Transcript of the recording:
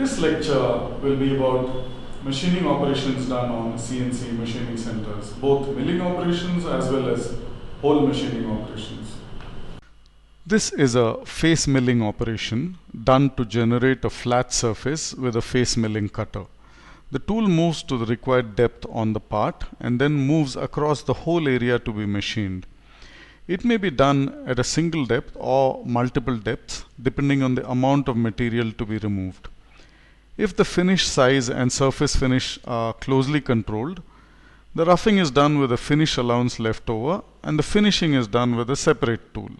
This lecture will be about machining operations done on CNC machining centers, both milling operations as well as hole machining operations. This is a face milling operation done to generate a flat surface with a face milling cutter. The tool moves to the required depth on the part and then moves across the whole area to be machined. It may be done at a single depth or multiple depths depending on the amount of material to be removed. If the finish size and surface finish are closely controlled, the roughing is done with a finish allowance left over and the finishing is done with a separate tool.